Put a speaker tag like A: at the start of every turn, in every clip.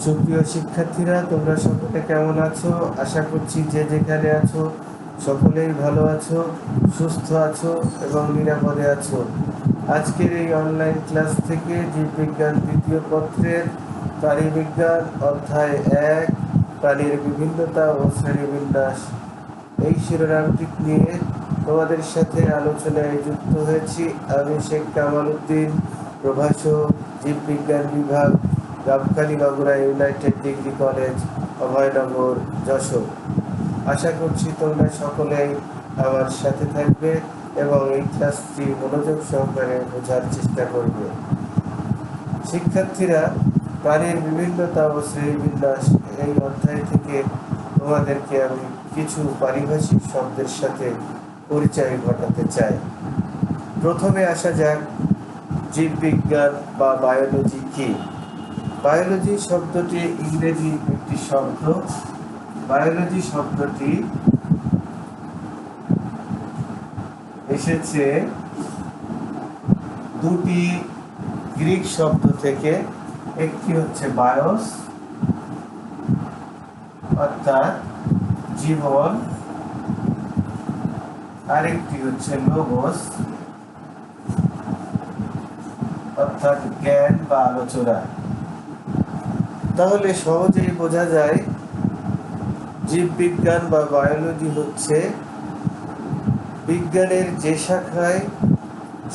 A: সুপ্রিয় শিক্ষার্থীরা, তোমরা সকলে কেমন আছো? আশা করছি যে যেখানে আছো সকলেই ভালো আছো, সুস্থ আছো এবং নিরাপদে আছো। আজকের এই অনলাইন ক্লাস থেকে জীববিজ্ঞান দ্বিতীয় পত্রের প্রাণীবিজ্ঞান অধ্যায় 1 প্রাণীর বিভিন্নতা ও শ্রেণীবিন্যাস এই শিরোনামটি নিয়ে তোমাদের সাথে আলোচনায় যুক্ত হয়েছি। আমি শেখ কামাল উদ্দিন, প্রভাষক, জীববিজ্ঞান বিভাগ, Gabkhali Bagura united degree college, Abhaynagar, Jessore. আশা করছি তোমরা সকলেই আমার সাথে থাকবে এবং এই ক্লাসটি মনোযোগ সহকারে বোঝার চেষ্টা করবে। শিক্ষার্থীরা, প্রাণীর বিভিন্নতা ও শ্রেণীবিন্যাস এই অধ্যায় থেকে তোমাদেরকে আমি কিছু পারিভাষিক শব্দের সাথে পরিচয় ঘটাতে চাই। প্রথমে আসা যাক জীববিজ্ঞান বা বায়োলজি কি। বায়োলজি শব্দটি ইংরেজি একটি শব্দ। বায়োলজি শব্দটি এসেছে দুটি গ্রিক শব্দ থেকে। একটি হচ্ছে বায়োস অর্থাৎ জীবন, আরেকটি হচ্ছে লোগোস অর্থাৎ জ্ঞান বা আলোচনা। তাহলে সহজেই বোঝা যায় জীববিজ্ঞান বা বায়োলজি হচ্ছে বিজ্ঞানের যে শাখায়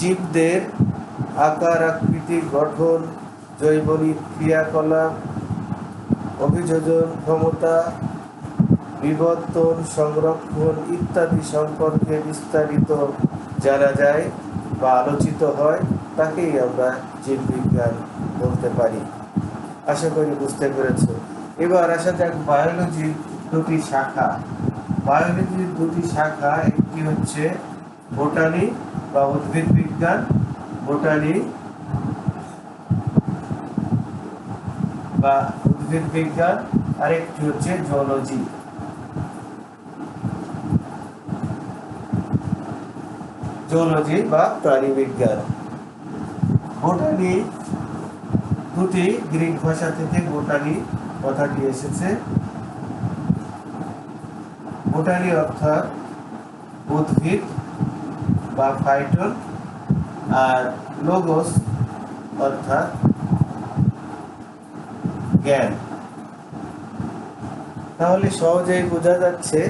A: জীবদের আকার, আকৃতি, গঠন, জৈবনিক ক্রিয়াকলাপ, অভিযোজন ক্ষমতা, বিবর্তন, সংরক্ষণ ইত্যাদি সম্পর্কে বিস্তারিত জানা যায় বা আলোচিত হয়, তাকেই আমরা জীববিজ্ঞান বলতে পারি। আশা করি বুঝতে পেরেছ। এবার আসা যাক বায়োলজির দুটি শাখা। বায়োলজির দুটি শাখা, একটি হচ্ছে বোটানি বা উদ্ভিদ বিজ্ঞান, বোটানি বা উদ্ভিদ বিজ্ঞান, আরেকটি হচ্ছে জুলজি। জুলজি বা প্রাণী বিজ্ঞান। বোটানি দুটি গ্রিক ভাষা থেকে বোটানি কথাটি এসেছে। বোটানি অর্থাৎ উদ্ভিদ বা ফাইটন, আর লোগোস অর্থাৎ জ্ঞান। তাহলে সহজেই বোঝা যাচ্ছে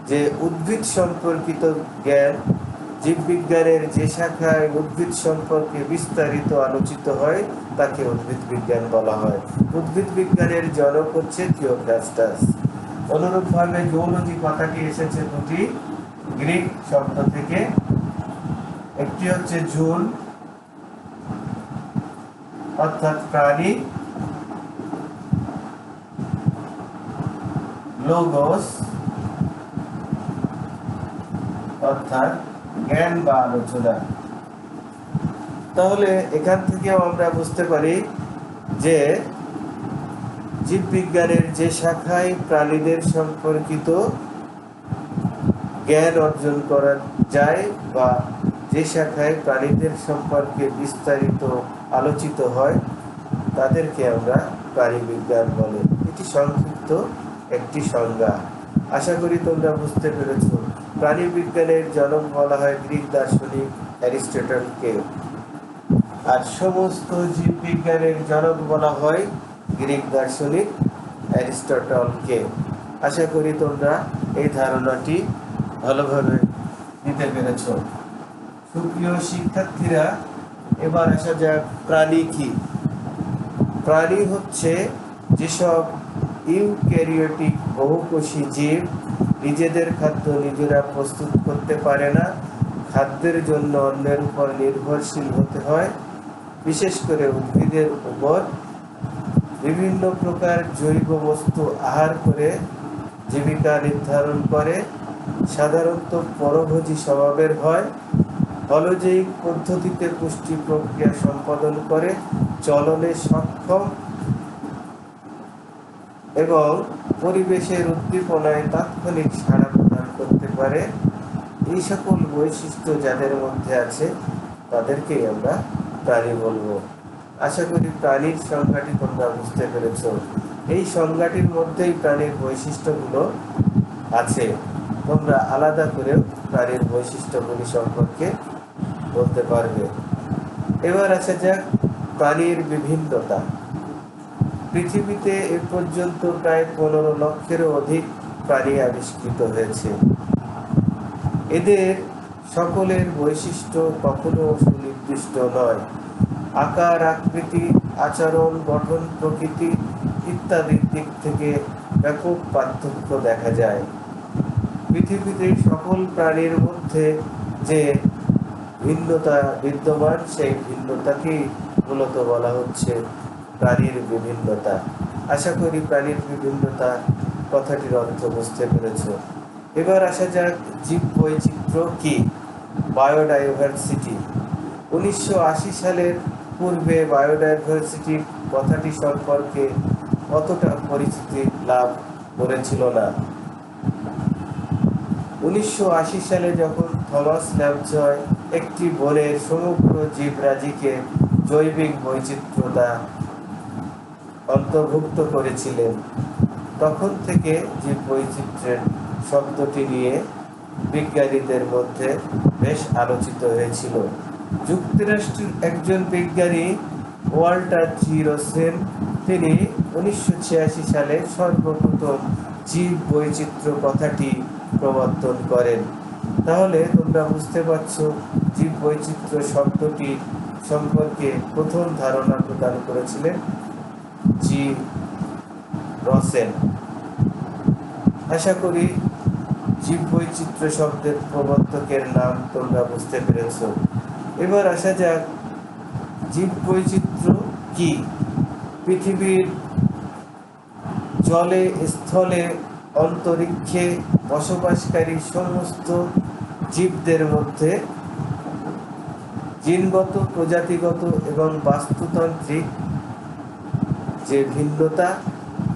A: যে উদ্ভিদ সম্পর্কিত জ্ঞান, জীববিজ্ঞানের যে শাখায় উদ্ভিদ সম্পর্কে বিস্তারিত আলোচিত হয় তাকে উদ্ভিদ বিজ্ঞান বলা হয়। উদ্ভিদ বিজ্ঞানের জনক হচ্ছে থিওফ্রাস্টাস। অনুরূপভাবে জুলজি কথাটি এসেছে দুটি গ্রিক শব্দ থেকে। একটি হচ্ছে জুল অর্থাৎ প্রাণী, লোগোস অর্থাৎ জ্ঞান বা আলোচনা। তাহলে এখান থেকেও আমরা বুঝতে পারি যে জীববিজ্ঞানের যে শাখায় প্রাণীদের সম্পর্কিত জ্ঞান অর্জন করা যায় বা যে শাখায় প্রাণীদের সম্পর্কে বিস্তারিত আলোচিত হয় তাদেরকে আমরা প্রাণীবিজ্ঞান বলে। এটি সংক্ষিপ্ত একটি সংজ্ঞা। আশা করি তোমরা বুঝতে পেরেছ। প্রাণীবিজ্ঞানের জনক বলা হয় গ্রিক দার্শনিক অ্যারিস্টটলকে, আর সমস্ত জীববিজ্ঞানের জনক বলা হয় গ্রিক দার্শনিক অ্যারিস্টটলকে। আশা করি তোমরা এই ধারণাটি ভালোভাবে নিতে পেরেছ। সুপ্রিয় শিক্ষার্থীরা, এবার আসা যাক প্রাণী কি। প্রাণী হচ্ছে যেসব ইউক্যারিওটিক বহুকোষী জীব নিজেদের খাদ্য নিজেরা প্রস্তুত করতে পারে না, খাদ্যের জন্য অন্যের উপর নির্ভরশীল হতে হয়, বিশেষ করে উদ্ভিদের উপর বিভিন্ন প্রকার জৈব বস্তু আহার করে জীবিকা নির্ধারণ করে, সাধারণত পরভোজী স্বভাবের হয়, হলজৈবিক পদ্ধতিতে পুষ্টি প্রক্রিয়া সম্পাদন করে, চলনে সক্ষম এবং পরিবেশের উদ্দীপনায় তাৎক্ষণিক সাড়া প্রদান করতে পারে। এই সকল বৈশিষ্ট্য যাদের মধ্যে আছে তাদেরকেই আমরা প্রাণী বলবো। আশা করি প্রাণীর সংজ্ঞাটি তোমরা বুঝতে পেরেছ। এই সংজ্ঞাটির মধ্যেই প্রাণীর বৈশিষ্ট্যগুলো আছে। তোমরা আলাদা করেও প্রাণীর বৈশিষ্ট্যগুলি সম্পর্কে বলতে পারবে। এবার আসা যাক প্রাণীর বিভিন্নতা। পৃথিবীতে এ পর্যন্ত প্রায় 15 লক্ষেরও অধিক প্রাণী আবিষ্কৃত হয়েছে। এদের সকলের বৈশিষ্ট্য কখনো সুনির্দিষ্ট নয়। আকার, আকৃতি, আচরণ, গঠন, প্রকৃতি ইত্যাদির দিক থেকে ব্যাপক পার্থক্য দেখা যায়। পৃথিবীতে সকল প্রাণীর মধ্যে যে ভিন্নতা বিদ্যমান, সেই ভিন্নতাকেই মূলত বলা হচ্ছে প্রাণীর বিভিন্নতা। আশা করি প্রাণীর বিভিন্নতা কথাটির অর্থ বুঝতে পেরেছ। এবার আসা যাক জীব বৈচিত্র্য কি, বায়োডাইভার্সিটি। 1980 সালের পূর্বে বায়োডাইভার্সিটি কথাটি সম্পর্কে অতটা পরিচিতি লাভ করেছিল না। 1980 সালে যখন থমাস ল্যাবজয় একটি বনের সমগ্র জীবরাজিকে জৈবিক বৈচিত্র্যতা অন্তর্ভুক্ত করেছিলেন, তখন থেকে জীব বৈচিত্র্যের শব্দটি নিয়ে বিজ্ঞানীদের মধ্যে বেশ আলোচিত হয়েছিল। যুক্তরাষ্ট্রের একজন বিজ্ঞানী ওয়াল্টার জি রোসেন, তিনি 1986 সালে সর্বপ্রথম জীব বৈচিত্র্য কথাটি প্রবর্তন করেন। তাহলে তোমরা বুঝতে পারছো জীব বৈচিত্র্য শব্দটি সম্পর্কে প্রথম ধারণা প্রদান করেছিলেন জি রসেন। আশা করি জীব বৈচিত্র্য শব্দের প্রবর্তকের নাম তোমরা বুঝতে পেরেছ। এবার আসা যাক জীব বৈচিত্র্য কি। পৃথিবীর জলে, স্থলে, অন্তরিক্ষে বসবাসকারী সমস্ত জীবদের মধ্যে জিনগত, প্রজাতিগত এবং বাস্তুতান্ত্রিক যে ভিন্নতা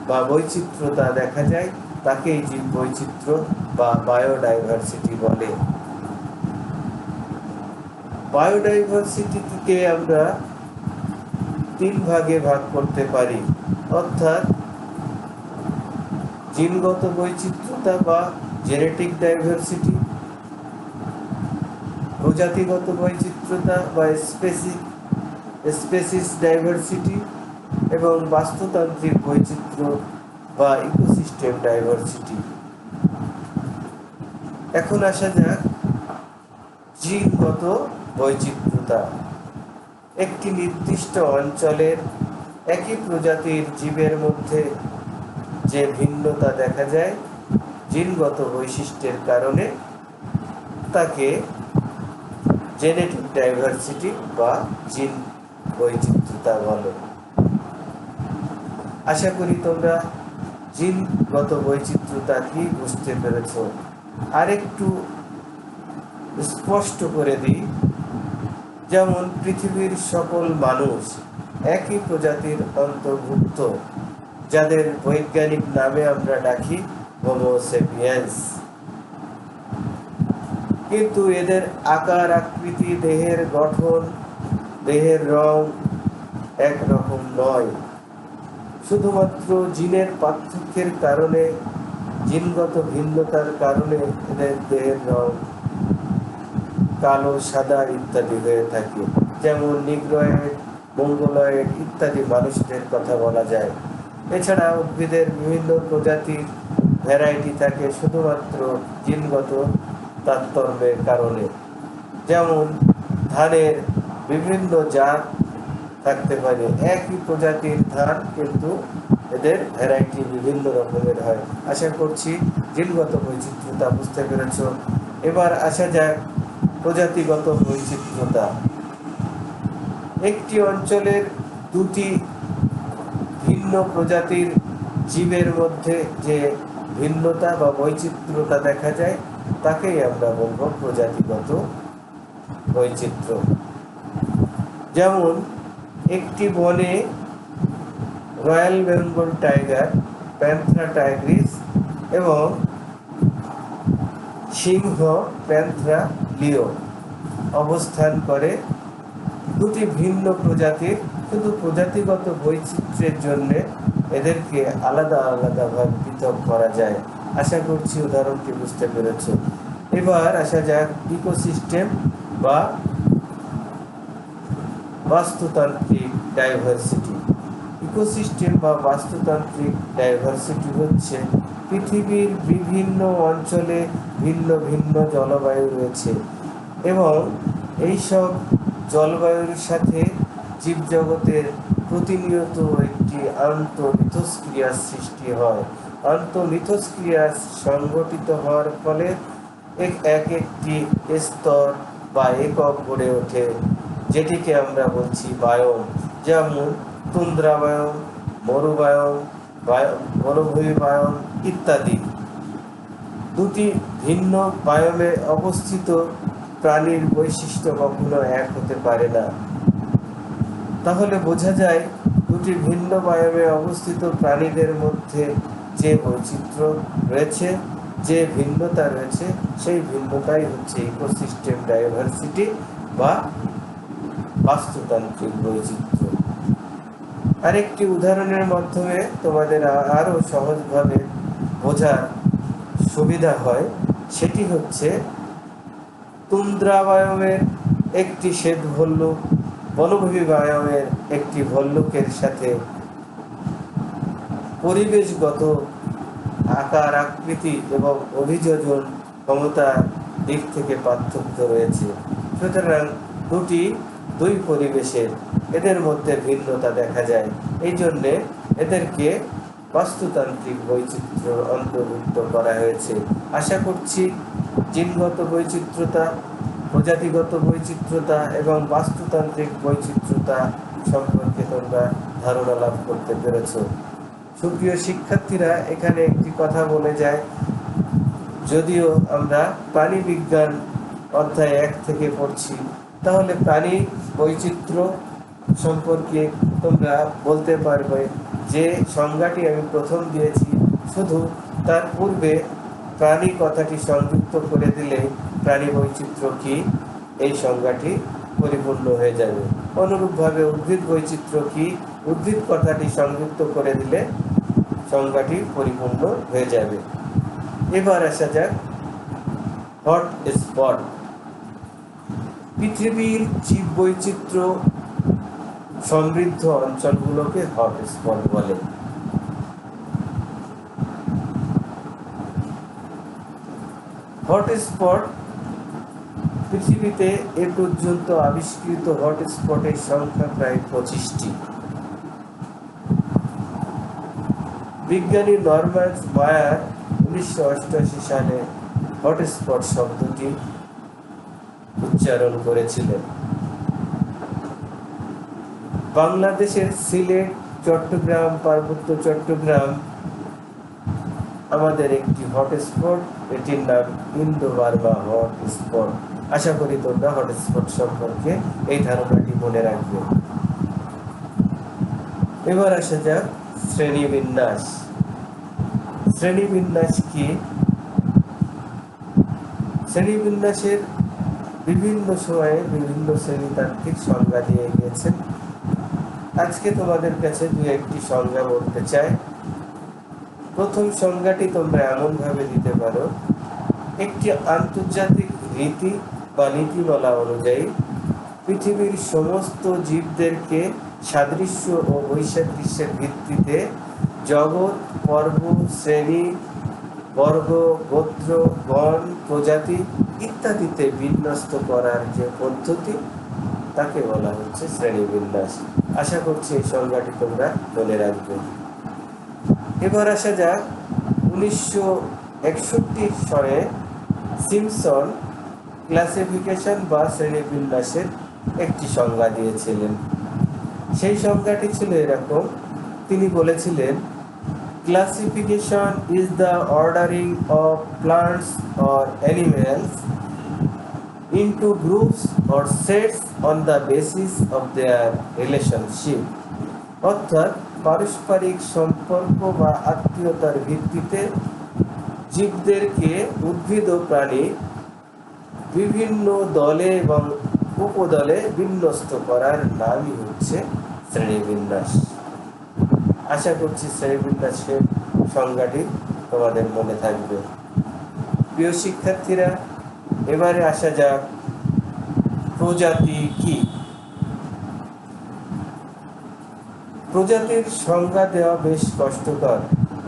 A: বা বৈচিত্র্যতা দেখা যায়, তাকেই জীব বৈচিত্র্য বা বায়োডাইভার্সিটি বলে। বায়োডাইভার্সিটিকে আমরা 3 ভাগে ভাগ করতে পারি, অর্থাৎ জিনগত বৈচিত্র্যতা বা জেনেটিক ডাইভার্সিটি, প্রজাতিগত বৈচিত্র্যতা বা স্পেসিস ডাইভার্সিটি এবং বাস্তুতান্ত্রিক বৈচিত্র্য বা ইকোসিস্টেম ডাইভার্সিটি। এখন আসা যাক জিনগত বৈচিত্র্যতা। একটি নির্দিষ্ট অঞ্চলের একই প্রজাতির জীবের মধ্যে যে ভিন্নতা দেখা যায় জিনগত বৈশিষ্ট্যের কারণে, তাকে জেনেটিক ডাইভার্সিটি বা জিন বৈচিত্র্যতা বলে। আশা করি তোমরা জিনগত বৈচিত্র্যতা কি বুঝতে পেরেছ। আরেকটু স্পষ্ট করে দিই, যেমন পৃথিবীর সকল মানুষ একই প্রজাতির অন্তর্ভুক্ত, যাদের বৈজ্ঞানিক নামে আমরা ডাকি হোমো সেপিয়েন্স। কিন্তু এদের আকার, আকৃতি, দেহের গঠন, দেহের রং একরকম নয়। শুধুমাত্র জিনের পার্থক্যের কারণে, জিনগত ভিন্নতার কারণে এদের দেহের রং কালো, সাদা ইত্যাদি হয়ে থাকে। যেমন নিগ্রয়েড, মঙ্গলয়েড ইত্যাদি মানুষদের কথা বলা যায়। এছাড়া উদ্ভিদের বিভিন্ন প্রজাতির ভ্যারাইটি থাকে শুধুমাত্র জিনগত তারতম্যের কারণে। যেমন ধানের বিভিন্ন জাত থাকতে পারে, একই প্রজাতির ধান কিন্তু এদের ভ্যারাইটি বিভিন্ন রকমের হয়। আশা করছি জিনগত বৈচিত্র্যতা বুঝতে পেরেছ। এবার আসা যাক প্রজাতিগত বৈচিত্র্যতা। একটি অঞ্চলের দুটি ভিন্ন প্রজাতির জীবের মধ্যে যে ভিন্নতা বা বৈচিত্র্যতা দেখা যায়, তাকেই আমরা বলব প্রজাতিগত বৈচিত্র্য। যেমন একটি বনে royal Bengal tiger, Panthera Tigris এবং সিংহ প্যান্থেরা লিও অবস্থান করে। দুটি ভিন্ন প্রজাতির শুধু প্রজাতিগত বৈচিত্র্যের জন্য এদেরকে আলাদা আলাদাভাবে পৃথক করা যায়। আশা করছি উদাহরণটি বুঝতে পেরেছ। এবার আসা যাক ইকোসিস্টেম বা বাস্তুতান্ত্রিক ডাইভার্সিটি। ইকোসিস্টেম বা বাস্তুতান্ত্রিক ডাইভার্সিটি হচ্ছে পৃথিবীর বিভিন্ন অঞ্চলে ভিন্ন ভিন্ন জলবায়ু রয়েছে এবং এইসব জলবায়ুর সাথে জীবজগতের প্রতিনিয়ত একটি আন্তঃমিথস্ক্রিয়ার সৃষ্টি হয়। আন্তঃমিথস্ক্রিয়া সংগঠিত হওয়ার ফলে এক একটি স্তর বা একক গড়ে ওঠে, যেটিকে আমরা বলছি বায়োম। যেমন তুন্দ্রা বায়োম, মরুবায়োম, মরুভূমি বায়োম ইত্যাদি। দুটি ভিন্ন বায়োমে অবস্থিত প্রাণীর বৈশিষ্ট্য কখনো এক হতে পারে না। তাহলে বোঝা যায় দুটি ভিন্ন বায়োমে অবস্থিত প্রাণীদের মধ্যে যে বৈচিত্র্য রয়েছে, যে ভিন্নতা রয়েছে, সেই ভিন্নতাই হচ্ছে ইকোসিস্টেম ডাইভার্সিটি বা বাস্তুতান্ত্রিক বৈচিত্র্য। আরেকটি উদাহরণের মাধ্যমে তোমাদের আরো সহজভাবে বোঝার সুবিধা হয়, সেটি হচ্ছে তুন্দ্রা বায়োমের একটি শ্বেত ভল্লুক বনভূমি বায়োমের একটি ভল্লুকের সাথে পরিবেশগত আকার আকৃতি এবং অভিযোজন ক্ষমতার দিক থেকে পার্থক্য রয়েছে। সুতরাং দুই পরিবেশের এদের মধ্যে ভিন্নতা দেখা যায়। এই জন্যে এদেরকে বাস্তুতান্ত্রিক বৈচিত্র্য অন্তর্ভুক্ত করা হয়েছে। আশা করছি জিনগত বৈচিত্র্যতা, প্রজাতিগত বৈচিত্র্যতা এবং বাস্তুতান্ত্রিক বৈচিত্র্যতা সম্পর্কে তোমরা ধারণা লাভ করতে পেরেছ। সুপ্রিয় শিক্ষার্থীরা, এখানে একটি কথা বলে যায়, যদিও আমরা প্রাণী বিজ্ঞান অধ্যায় 1 থেকে পড়ছি, তাহলে প্রাণী বৈচিত্র্য সম্পর্কে তোমরা বলতে পারবে যে সংজ্ঞাটি আমি প্রথম দিয়েছি, শুধু তার পূর্বে প্রাণী কথাটি সংযুক্ত করে দিলে প্রাণী বৈচিত্র্য কি এই সংজ্ঞাটি পরিপূর্ণ হয়ে যাবে। অনুরূপভাবে উদ্ভিদ বৈচিত্র্য কি, উদ্ভিদ কথাটি সংযুক্ত করে দিলে সংজ্ঞাটি পরিপূর্ণ হয়ে যাবে। এবার আসা যাক হট স্পট। পৃথিবীর জীব বৈচিত্র্য সমৃদ্ধ অঞ্চলগুলোকে হট স্পট বলে। হট স্পট পৃথিবীতে এ পর্যন্ত আবিষ্কৃত হট স্পটের সংখ্যা প্রায় 25টি। বিজ্ঞানী নরম্যান মায়ার 1988 সালে হটস্পট শব্দটি উচ্চারণ করেছিলেন। বাংলাদেশের সিলেট, চট্টগ্রাম, পার্বত্য চট্টগ্রাম আমাদের একটি হটস্পট, এটির নাম ইন্দো বার্মা হটস্পট। আশা করি তোমরা হটস্পট সম্পর্কে এই ধারণাটি মনে রাখবে। এবার আসা যাক শ্রেণীবিন্যাস। শ্রেণীবিন্যাস কি? শ্রেণীবিন্যাসের বিভিন্ন সময়ে বিভিন্ন শ্রেণীতাত্ত্বিক সংজ্ঞা দিয়ে গিয়েছেন। আজকে তোমাদের কাছে দু একটি সংজ্ঞা বলতে চাই। প্রথম সংজ্ঞাটি তোমরা এমনভাবে দিতে পারো, একটি আন্তর্জাতিক রীতি বা নীতিমালা অনুযায়ী পৃথিবীর সমস্ত জীবদেরকে সাদৃশ্য ও বৈসাদৃশ্যের ভিত্তিতে জগৎ, পর্ব, শ্রেণী, বর্গ, গোত্র, গণ, প্রজাতি ইত্যাদিতে বিন্যস্ত করার যে পদ্ধতি, তাকে বলা হচ্ছে শ্রেণীবিন্যাস। আশা করছি এই সংজ্ঞাটি তোমরা মনে রাখবে। এবার আসা যাক 1961 সনে সিম্পসন ক্লাসিফিকেশন বা শ্রেণীবিন্যাসের একটি সংজ্ঞা দিয়েছিলেন। সেই সংজ্ঞাটি ছিল এরকম, তিনি বলেছিলেন, classification is the ordering of plants or animals into groups or sets on the basis of their relationship। অর্থাৎ পারস্পরিক সম্পর্ক বা আত্মীয়তার ভিত্তিতে জীবদেরকে উদ্ভিদ ও প্রাণী বিভিন্ন দলে এবং উপদলে বিন্যস্ত করার নামই হচ্ছে শ্রেণীবিন্যাস। আশা করছি শ্রেণীবিন্যাসের সংজ্ঞাটি তোমাদের মনে থাকবে। প্রিয় শিক্ষার্থীরা, এবারে আসা যাক প্রজাতি কি। প্রজাতির সংজ্ঞা দেওয়া বেশ কষ্টকর।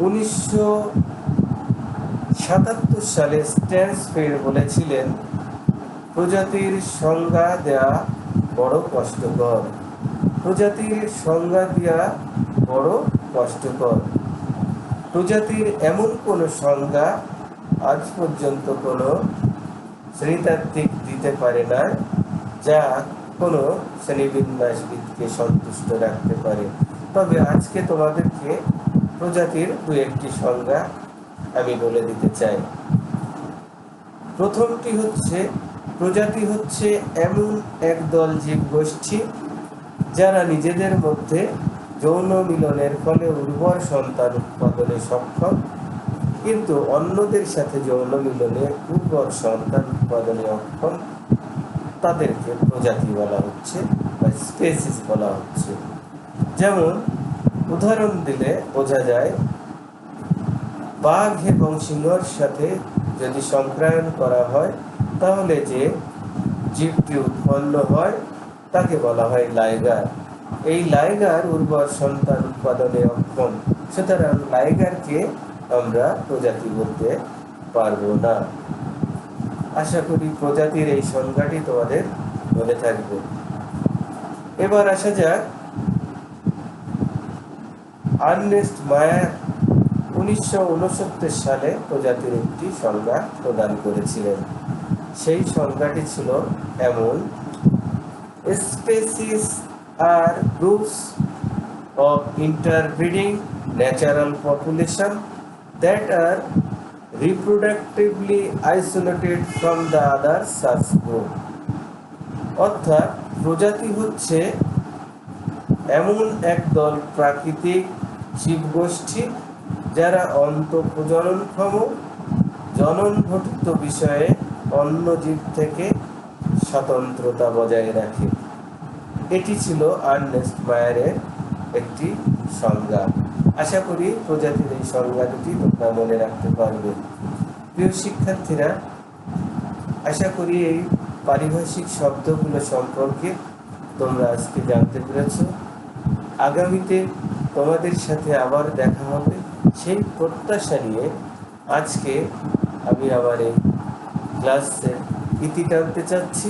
A: 1977 সালে স্ট্যান্সফিল্ড বলেছিলেন, প্রজাতির সংজ্ঞা দেওয়া বড় কষ্টকর। প্রজাতির সংজ্ঞা দেওয়া বড় কষ্টকর। প্রজাতির এমন কোনো সংজ্ঞা আজ পর্যন্ত কোনো শ্রেণীতাত্ত্বিক দিতে পারে না যা কোনো শ্রেণীবিন্যাসবিদকে সন্তুষ্ট রাখতে পারে। তবে আজকে তোমাদেরকে প্রজাতির দু একটি সংজ্ঞা আমি বলে দিতে চাই। প্রথমটি হচ্ছে, প্রজাতি হচ্ছে এমন একদল জীবগোষ্ঠী যারা নিজেদের মধ্যে যৌন মিলনের ফলে উর্বর সন্তান উৎপাদনে সক্ষম, কিন্তু অন্যদের সাথে যৌন মিলনে উর্বর সন্তান উৎপাদনে অক্ষম, তাদেরকে প্রজাতি বলা হচ্ছে বা স্পেসিস বলা হচ্ছে। যেমন উদাহরণ দিলে বোঝা যায়, বাঘ এবং সিংহর সাথে যদি সংক্রায়ন করা হয় তাহলে যে জীবটি উৎপন্ন হয় তাকে বলা হয় লাইগার। এই লাইগার উর্বর সন্তান উৎপাদনে অক্ষম, সুতরাং লাইগারকে আমরা প্রজাতি বলতে পারবো না। আশা করি প্রজাতির এই সংজ্ঞাটি তোমাদের মনে থাকবে। এবার আসা যাক আর্নেস্ট মায়ার 1969 সালে প্রজাতির একটি সংজ্ঞা প্রদান করেছিলেন। সেই সংজ্ঞাটি ছিল এমন: species are groups of interbreeding natural population that are reproductively isolated from the other such group। অর্থাৎ প্রজাতি হচ্ছে এমন একদল প্রাকৃতিক জীবগোষ্ঠী যারা অন্তঃপ্রজননক্ষম, জনন ঘটিত বিষয়ে অন্য জীব থেকে স্বতন্ত্রতা বজায় রাখে। এটি ছিল আর্নেস্ট মায়ারের একটি সংজ্ঞা। আশা করি প্রজাতির এই সংজ্ঞা দুটি তোমরা মনে রাখতে পারবে। প্রিয় শিক্ষার্থীরা, আশা করি এই পারিভাষিক শব্দগুলো সম্পর্কে তোমরা আজকে জানতে পেরেছ। আগামীতে তোমাদের সাথে আবার দেখা হবে সেই প্রত্যাশা নিয়ে আজকে আমি আমার এই ক্লাসের ইতি টানতে চাচ্ছি।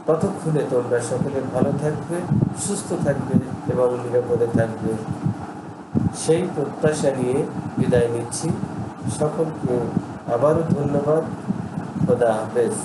A: ততক্ষণে তোমরা সকলে ভালো থাকবে, সুস্থ থাকবে এবং নিরাপদে থাকবে, সেই প্রত্যাশা নিয়ে বিদায় নিচ্ছি। সকলকে আবারও ধন্যবাদ। খোদা হাফেজ।